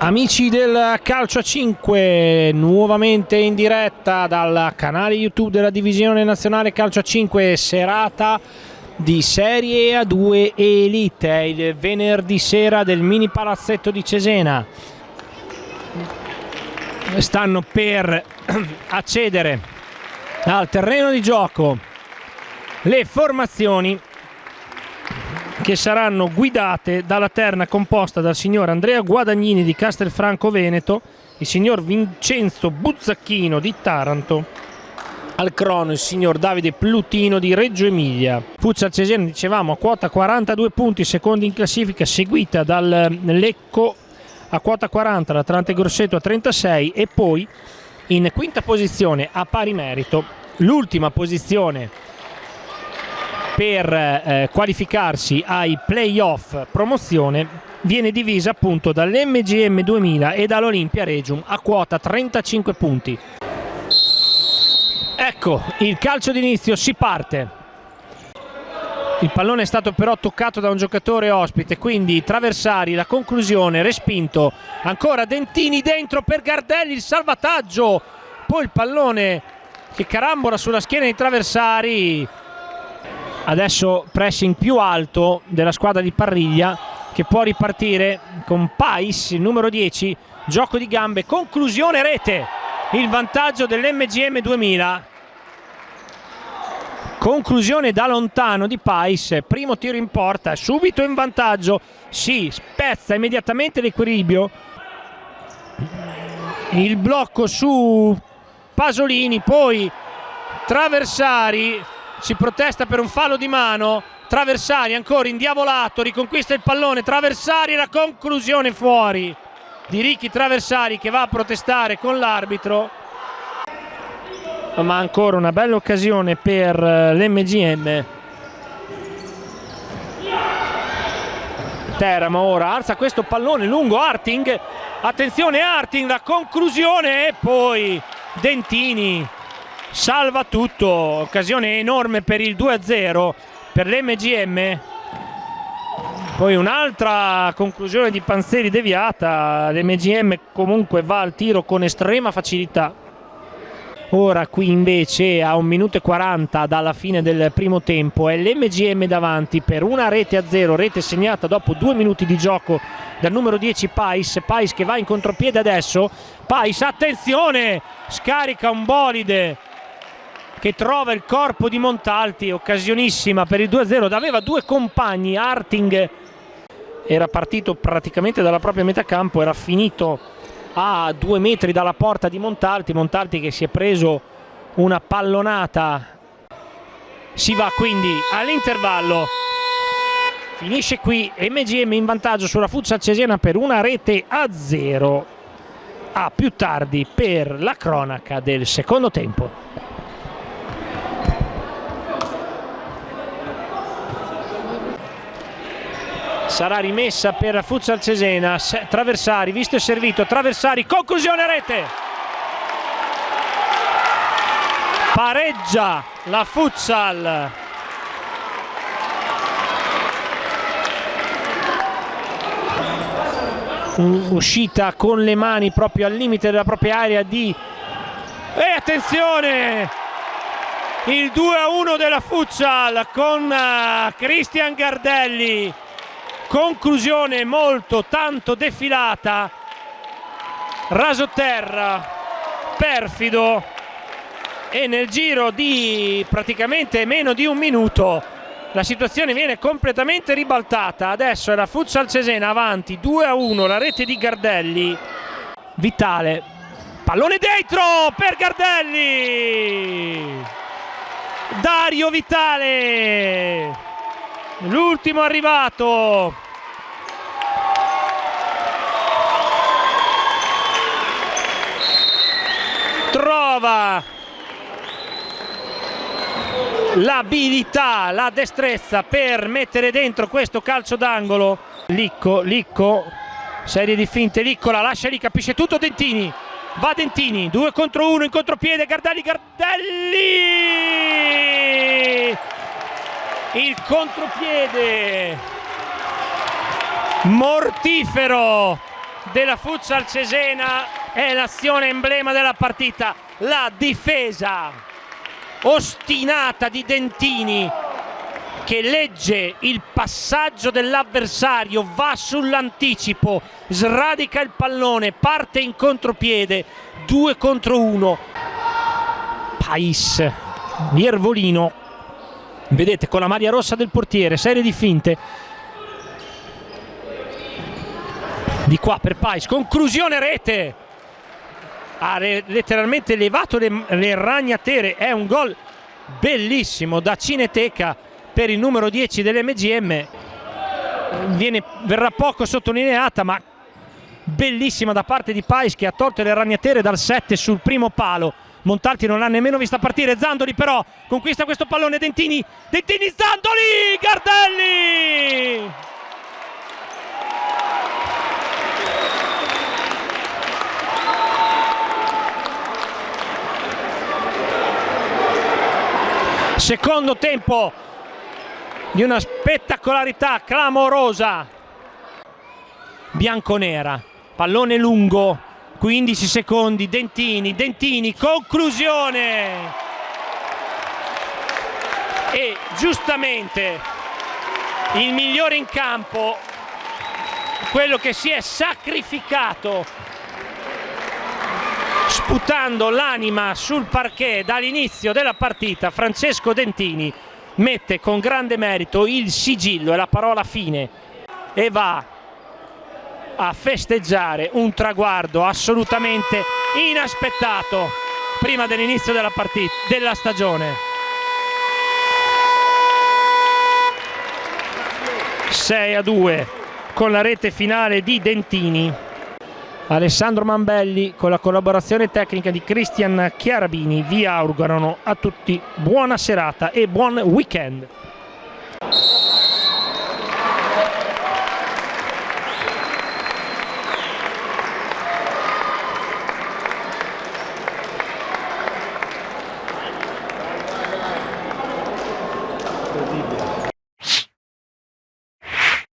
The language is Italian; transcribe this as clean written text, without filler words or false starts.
Amici del calcio a 5, nuovamente in diretta dal canale YouTube della divisione nazionale calcio a 5, serata di Serie A2 Elite, il venerdì sera del mini palazzetto di Cesena. Stanno per accedere al terreno di gioco le formazioni che saranno guidate dalla terna composta dal signor Andrea Guadagnini di Castelfranco Veneto, il signor Vincenzo Buzzacchino di Taranto, al crono il signor Davide Plutino di Reggio Emilia. Futsal Cesena, dicevamo, a quota 42 punti, secondi in classifica, seguita dal Lecco a quota 40, l'Atlante Grosseto a 36 e poi in quinta posizione a pari merito l'ultima posizione per qualificarsi ai playoff promozione viene divisa appunto dall'MGM 2000 e dall'Olimpia Regium a quota 35 punti. Ecco, il calcio d'inizio, si parte. Il pallone è stato però toccato da un giocatore ospite, quindi Traversari, la conclusione, respinto, ancora Dentini dentro per Gardelli, il salvataggio, poi il pallone che carambola sulla schiena di Traversari. Adesso pressing più alto della squadra di Parriglia, che può ripartire con Pais, il numero 10, gioco di gambe, conclusione, rete, il vantaggio dell'MGM 2000. Conclusione da lontano di Pais, primo tiro in porta, subito in vantaggio, si spezza immediatamente l'equilibrio, il blocco su Pasolini, poi Traversari si protesta per un fallo di mano, Traversari ancora indiavolato, riconquista il pallone, Traversari, la conclusione fuori di Ricky Traversari che va a protestare con l'arbitro, ma ancora una bella occasione per l'MGM. Teramo ora alza questo pallone lungo, Harting, attenzione Harting, la conclusione e poi Dentini salva tutto, occasione enorme per il 2-0 per l'MGM. Poi un'altra conclusione di Panzeri deviata, l'MGM comunque va al tiro con estrema facilità. Ora qui invece a 1 minuto e 40 dalla fine del primo tempo è l'MGM davanti per una rete a 0, rete segnata dopo 2 minuti di gioco dal numero 10 Pais che va in contropiede adesso, Pais, attenzione, scarica un bolide che trova il corpo di Montalti, occasionissima per il 2-0, aveva due compagni, Harting era partito praticamente dalla propria metà campo, era finito a 2 metri dalla porta di Montalti, Montalti che si è preso una pallonata, si va quindi all'intervallo, finisce qui MGM in vantaggio sulla Futsal Cesena per una rete a 0, a più tardi per la cronaca del secondo tempo. Sarà rimessa per Futsal Cesena, Traversari, visto e servito, Traversari, conclusione, rete! Pareggia la Futsal. Uscita con le mani proprio al limite della propria area di... E attenzione! Il 2-1 della Futsal con Cristian Gardelli. Conclusione molto tanto defilata, rasoterra, perfido, e nel giro di praticamente meno di 1 minuto la situazione viene completamente ribaltata. Adesso è la Futsal Cesena avanti 2-1, la rete di Gardelli, Vitale, pallone dentro per Gardelli, Dario Vitale, l'ultimo arrivato, trova l'abilità, la destrezza per mettere dentro questo calcio d'angolo. Licco, serie di finte, Licco la lascia lì, capisce tutto Dentini, va Dentini, 2 contro 1 in contropiede, Gardelli, il contropiede mortifero della Futsal Cesena è l'azione emblema della partita, la difesa ostinata di Dentini che legge il passaggio dell'avversario, va sull'anticipo, sradica il pallone, parte in contropiede, 2 contro 1. Pais, Iervolino, vedete, con la maglia rossa del portiere, serie di finte. Di qua per Pais, conclusione rete. Ha letteralmente levato le ragnatere, è un gol bellissimo da Cineteca per il numero 10 dell'MGM. Verrà poco sottolineata, ma bellissima da parte di Pais, che ha tolto le ragnatere dal 7 sul primo palo. Montalti non l'ha nemmeno vista partire. Zandoli però conquista questo pallone. Dentini, Zandoli, Gardelli! Secondo tempo di una spettacolarità clamorosa bianconera. Pallone lungo, 15 secondi, Dentini, conclusione! E giustamente il migliore in campo, quello che si è sacrificato sputando l'anima sul parquet dall'inizio della partita, Francesco Dentini, mette con grande merito il sigillo e la parola fine e va a festeggiare un traguardo assolutamente inaspettato prima dell'inizio della partita, della stagione. 6-2 con la rete finale di Dentini. Alessandro Mambelli con la collaborazione tecnica di Cristian Chiarabini vi augurano a tutti buona serata e buon weekend.